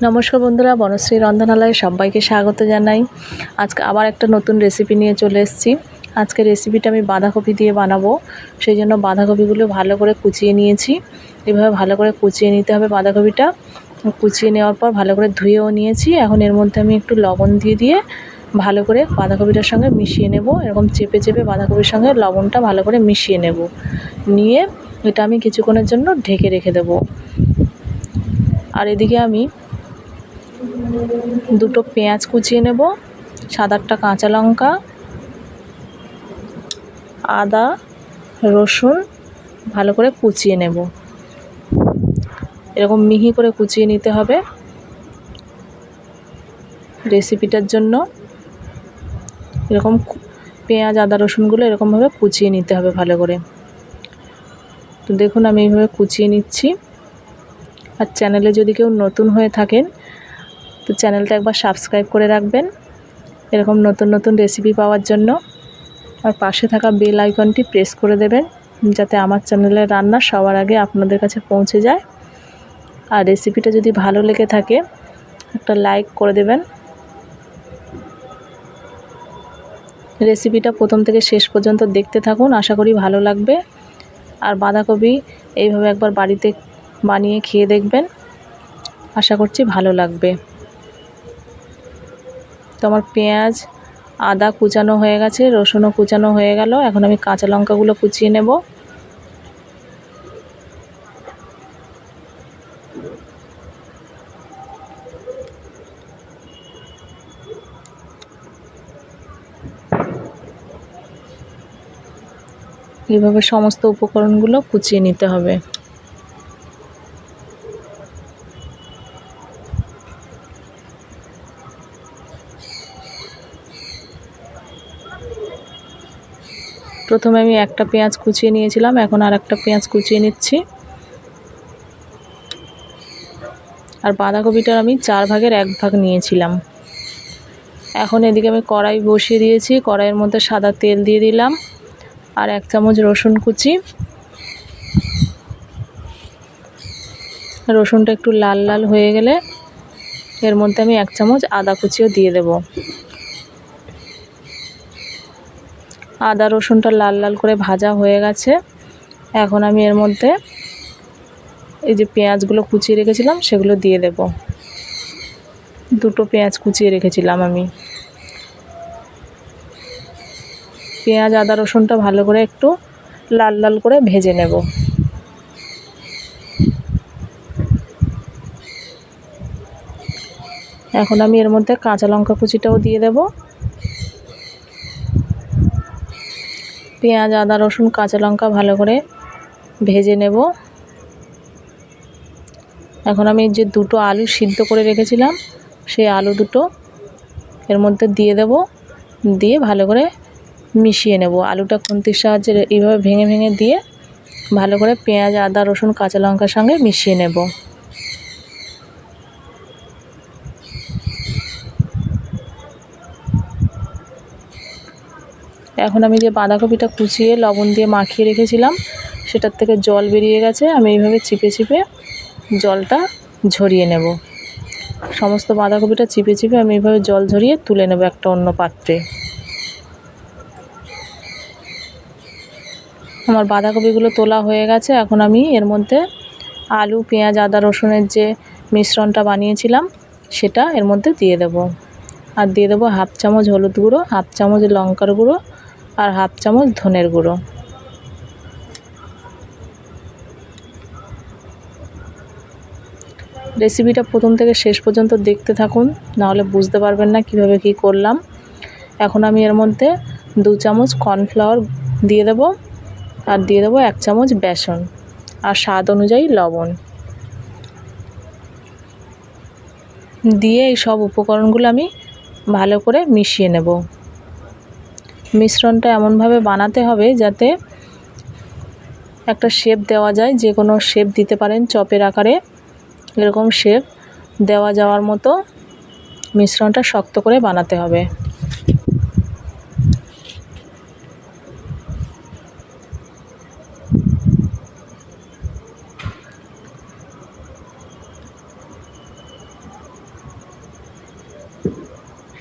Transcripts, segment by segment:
নমস্কার বন্ধুরা, বনশ্রী রন্ধনালয়ে সবাইকে স্বাগত জানাই। আজকে আবার একটা নতুন রেসিপি নিয়ে চলে এসেছি। আজকে রেসিপিটা আমি বাঁধাকপি দিয়ে বানাবো, সেই জন্য বাঁধাকপিগুলো ভালো করে কুচিয়ে নিয়েছি। এভাবে ভালো করে কুচিয়ে নিতে হবে বাঁধাকপিটা। কুচিয়ে নেওয়ার পর ভালো করে ধুয়েও নিয়েছি। এখন এর মধ্যে আমি একটু লবণ দিয়ে ভালো করে বাঁধাকপিটার সঙ্গে মিশিয়ে নেব। এরকম চেপে চেপে বাঁধাকপির সঙ্গে লবণটা ভালো করে মিশিয়ে নেব। নিয়ে এটা আমি কিছুক্ষণের জন্য ঢেকে রেখে দেব। আর এদিকে আমি দুটো পেঁয়াজ কুচিয়ে নেব, 7-8টা কাঁচা লঙ্কা, আদা, রসুন ভালো করে কুচিয়ে নেব। এরকম মিহি করে কুচিয়ে নিতে হবে রেসিপিটার জন্য। এরকম পেঁয়াজ আদা রসুনগুলো এরকমভাবে কুচিয়ে নিতে হবে ভালো করে। তো দেখুন আমি এইভাবে কুচিয়ে নিচ্ছি। আর চ্যানেলে যদি কেউ নতুন হয়ে থাকেন তো চ্যানেলটা একবার সাবস্ক্রাইব করে রাখবেন এরকম নতুন নতুন রেসিপি পাওয়ার জন্য। আর পাশে থাকা বেল আইকনটি প্রেস করে দেবেন যাতে আমার চ্যানেলের রান্না সবার আগে আপনাদের কাছে পৌঁছে যায়। আর রেসিপিটা যদি ভালো লেগে থাকে একটা লাইক করে দেবেন। রেসিপিটা প্রথম থেকে শেষ পর্যন্ত দেখতে থাকুন, আশা করি ভালো লাগবে। আর বাঁধাকপি এইভাবে একবার বাড়িতে বানিয়ে খেয়ে দেখবেন, আশা করছি ভালো লাগবে। তো আমার পেঁয়াজ আদা কুচানো হয়ে গেছে, রসুনও কুচানো হয়ে গেল। এখন আমি কাঁচা লঙ্কাগুলো কুচিয়ে নেব। এইভাবে সমস্ত উপকরণগুলো কুচিয়ে নিতে হবে। প্রথমে আমি একটা পেঁয়াজ কুচিয়ে নিয়েছিলাম, এখন আর একটা পেঁয়াজ কুচিয়ে নিচ্ছি। আর বাঁধাকপিটার আমি 4 ভাগের 1 ভাগ নিয়েছিলাম। এখন এদিকে আমি কড়াই বসিয়ে দিয়েছি, কড়াইয়ের মধ্যে সাদা তেল দিয়ে দিলাম আর 1 চামচ রসুন কুচি। রসুনটা একটু লাল লাল হয়ে গেলে এর মধ্যে আমি 1 চামচ আদা কুচিও দিয়ে দেব। আদা রসুনটা লাল লাল করে ভাজা হয়ে গেছে। এখন আমি এর মধ্যে এই যে পেঁয়াজগুলো কুচিয়ে রেখেছিলাম সেগুলো দিয়ে দেব। দুটো পেঁয়াজ কুচিয়ে রেখেছিলাম আমি। পেঁয়াজ আদা রসুনটা ভালো করে একটু লাল লাল করে ভেজে নেব। এখন আমি এর মধ্যে কাঁচা লঙ্কা কুচিটাও দিয়ে দেব। পেঁয়াজ আদা রসুন কাঁচা লঙ্কা ভালো করে ভেজে নেব। এখন আমি যে দুটো আলু সিদ্ধ করে রেখেছিলাম সেই আলু দুটো এর মধ্যে দিয়ে দেব। দিয়ে ভালো করে মিশিয়ে নেব। আলুটা খুন্তির সাহায্যে এইভাবে ভেঙে ভেঙে দিয়ে ভালো করে পেঁয়াজ আদা রসুন কাঁচা লঙ্কার সঙ্গে মিশিয়ে নেব। এখন আমি যে বাঁধাকপিটা কুচিয়ে লবণ দিয়ে মাখিয়ে রেখেছিলাম সেটার থেকে জল বেরিয়ে গেছে। আমি এইভাবে চিপে চিপে জলটা ঝরিয়ে নেব। সমস্ত বাঁধাকপিটা চিপে চিপে আমি এইভাবে জল ঝরিয়ে তুলে নেব একটা অন্য পাত্রে। আমার বাঁধাকপিগুলো তোলা হয়ে গেছে। এখন আমি এর মধ্যে আলু পেঁয়াজ আদা রসুনের যে মিশ্রণটা বানিয়েছিলাম সেটা এর মধ্যে দিয়ে দেব। আর দিয়ে দেবো 1/2 চামচ হলুদ গুঁড়ো, 1/2 চামচ লঙ্কার গুঁড়ো আর 1/2 চামচ ধনের গুঁড়ো। রেসিপিটা প্রথম থেকে শেষ পর্যন্ত দেখতে থাকুন, নাহলে বুঝতে পারবেন না কিভাবে কি করলাম। এখন আমি এর মধ্যে 2 চামচ কর্নফ্লাওয়ার দিয়ে দেব আর দিয়ে দেবো 1 চামচ বেসন আর স্বাদ অনুযায়ী লবণ দিয়ে এই সব উপকরণগুলো আমি ভালো করে মিশিয়ে নেব। মিশ্রণটা এমনভাবে বানাতে হবে যাতে একটা শেপ দেওয়া যায়, যে কোনো শেপ দিতে পারেন চপের আকারে। এরকম শেপ দেওয়া যাওয়ার মতো মিশ্রণটা শক্ত করে বানাতে হবে।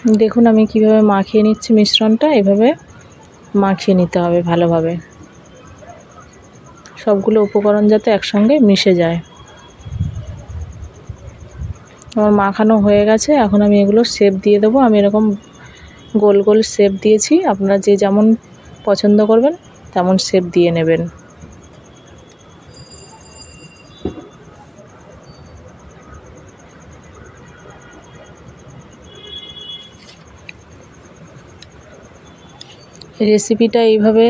দেখুন আমি কিভাবে মাখিয়ে নিচ্ছি মিশ্রণটা। এভাবে মাখিয়ে নিতে হবে ভালোভাবে, সবগুলো উপকরণ যাতে একসঙ্গে মিশে যায়। আমার মাখানো হয়ে গেছে, এখন আমি এগুলো শেপ দিয়ে দেবো। আমি এরকম গোল গোল শেপ দিয়েছি, আপনারা যে যেমন পছন্দ করবেন তেমন শেপ দিয়ে নেবেন। রেসিপিটা এইভাবে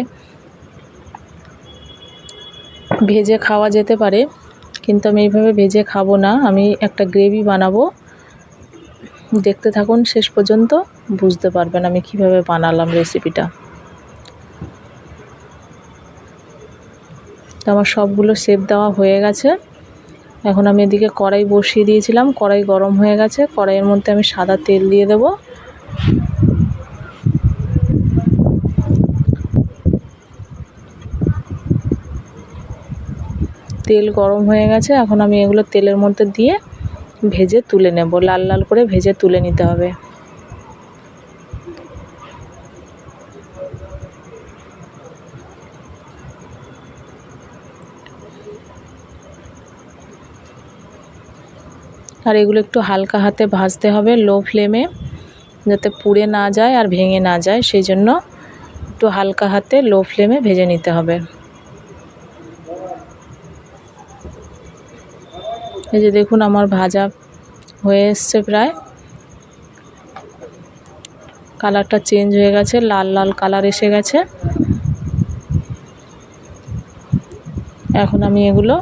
ভেজে খাওয়া যেতে পারে, কিন্তু আমি এইভাবে ভেজে খাবো না, আমি একটা গ্রেভি বানাবো। দেখতে থাকুন শেষ পর্যন্ত, বুঝতে পারবেন আমি কিভাবে বানালাম রেসিপিটা। তো আমার সবগুলো শেপ দেওয়া হয়ে গেছে। এখন আমি এদিকে কড়াই বসিয়ে দিয়েছিলাম, কড়াই গরম হয়ে গেছে। কড়াইয়ের মধ্যে আমি সাদা তেল দিয়ে দেব। তেল গরম হয়ে গেছে, এখন আমি এগুলো তেলের মধ্যে দিয়ে ভেজে তুলে নেব। লাল লাল করে ভেজে তুলে নিতে হবে। আর এগুলো একটু হালকা হাতে ভাজতে হবে, লো ফ্লেমে, যাতে পুড়ে না যায় আর ভেঙে না যায়, সেই জন্য একটু হালকা হাতে লো ফ্লেমে ভেজে নিতে হবে। এই যে দেখুন আমার ভাজা হয়ে এসছে প্রায়, কালারটা চেঞ্জ হয়ে গেছে, লাল লাল কালার এসে গেছে। এখন আমি এগুলো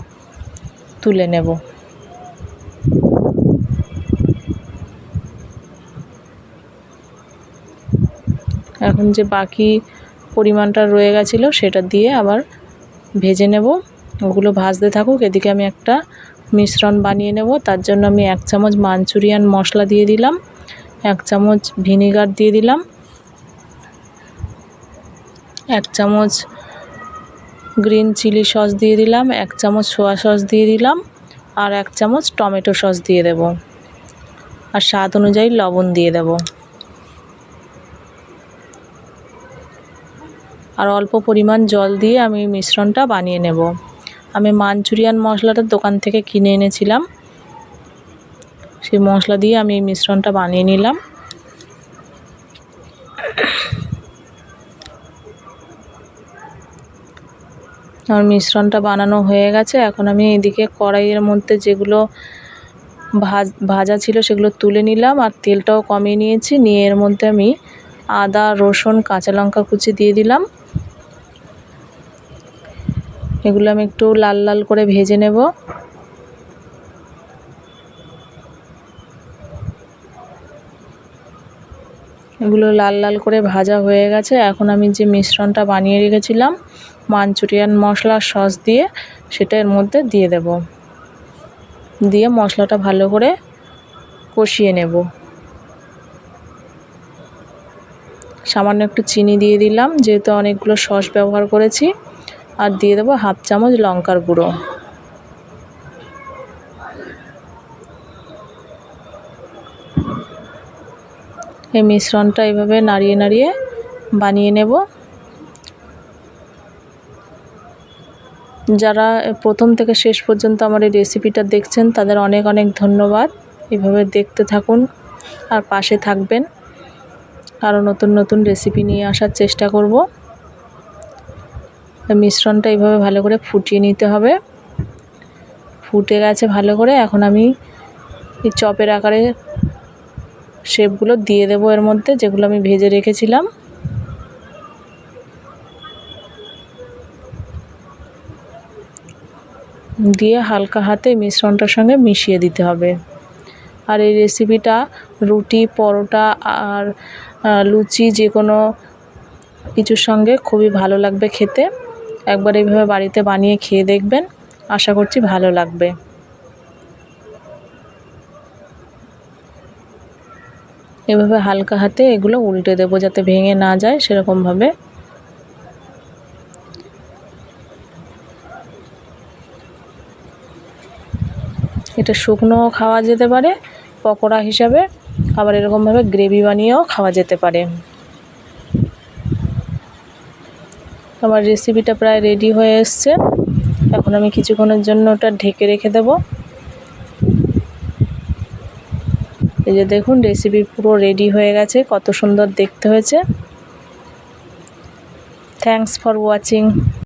তুলে নেব। এখন যে বাকি পরিমাণটা রয়ে গেছিলো সেটা দিয়ে আবার ভেজে নেব। ওগুলো ভাজতে থাকুক, এদিকে আমি একটা মিশ্রণ বানিয়ে নেব। তার জন্য আমি 1 চামচ মাঞ্চুরিয়ান মশলা দিয়ে দিলাম, 1 চামচ ভিনিগার দিয়ে দিলাম, 1 চামচ গ্রিন চিলি সস দিয়ে দিলাম, 1 চামচ সোয়া সস দিয়ে দিলাম, আর 1 চামচ টমেটো সস দিয়ে দেব, আর স্বাদ অনুযায়ী লবণ দিয়ে দেব। আর অল্প পরিমাণ জল দিয়ে আমি মিশ্রণটা বানিয়ে নেব। আমি মাঞ্চুরিয়ান মশলাটা দোকান থেকে কিনে এনেছিলাম, সেই মশলা দিয়ে আমি এই মিশ্রণটা বানিয়ে নিলাম। আমার মিশ্রণটা বানানো হয়ে গেছে। এখন আমি এদিকে কড়াইয়ের মধ্যে যেগুলো ভাজা ছিল সেগুলো তুলে নিলাম, আর তেলটাও কমিয়ে নিয়েছি। নিয়ে এর মধ্যে আমি আদা, রসুন, কাঁচা লঙ্কা কুচি দিয়ে দিলাম। এগুলো আমি একটু লাল লাল করে ভেজে নেব। এগুলো লাল লাল করে ভাজা হয়ে গেছে। এখন আমি যে মিশ্রণটা বানিয়ে রেখেছিলাম মাঞ্চুরিয়ান মশলা সস দিয়ে, সেটা এর মধ্যে দিয়ে দেব। দিয়ে মশলাটা ভালো করে কষিয়ে নেব। সামান্য একটু চিনি দিয়ে দিলাম, যেহেতু অনেকগুলো সস ব্যবহার করেছি। আর দিয়ে দেবো 1/2 চামচ লঙ্কার গুঁড়ো। এই মিশ্রণটা এভাবে নাড়িয়ে নাড়িয়ে বানিয়ে নেব। যারা প্রথম থেকে শেষ পর্যন্ত আমার এই রেসিপিটা দেখছেন তাদের অনেক অনেক ধন্যবাদ। এভাবে দেখতে থাকুন আর পাশে থাকবেন, আরও নতুন নতুন রেসিপি নিয়ে আসার চেষ্টা করব। মিশ্রণটা এইভাবে ভালো করে ফুটিয়ে নিতে হবে। ফুটে গেছে ভালো করে। এখন আমি এই চপের আকারে শেপগুলো দিয়ে দেবো এর মধ্যে, যেগুলো আমি ভেজে রেখেছিলাম। দিয়ে হালকা হাতে মিশ্রণটার সঙ্গে মিশিয়ে দিতে হবে। আর এই রেসিপিটা রুটি, পরোটা আর লুচি যে কোনো কিছুর সঙ্গে খুবই ভালো লাগবে খেতে। একবার এইভাবে বাড়িতে বানিয়ে খেয়ে দেখবেন, আশা করছি ভালো লাগবে। এভাবে হালকা হাতে এগুলো উল্টে দেবো যাতে ভেঙে না যায়, সেরকমভাবে। এটা শুকনো খাওয়া যেতে পারে পকোড়া হিসাবে, আবার এরকমভাবে গ্রেভি বানিয়েও খাওয়া যেতে পারে। আমার রেসিপিটা প্রায় রেডি হয়ে এসছে। এখন আমি কিছুক্ষণের জন্য ওটা ঢেকে রেখে দেব। এই যে দেখুন রেসিপি পুরো রেডি হয়ে গেছে, কত সুন্দর দেখতে হয়েছে। Thanks for watching.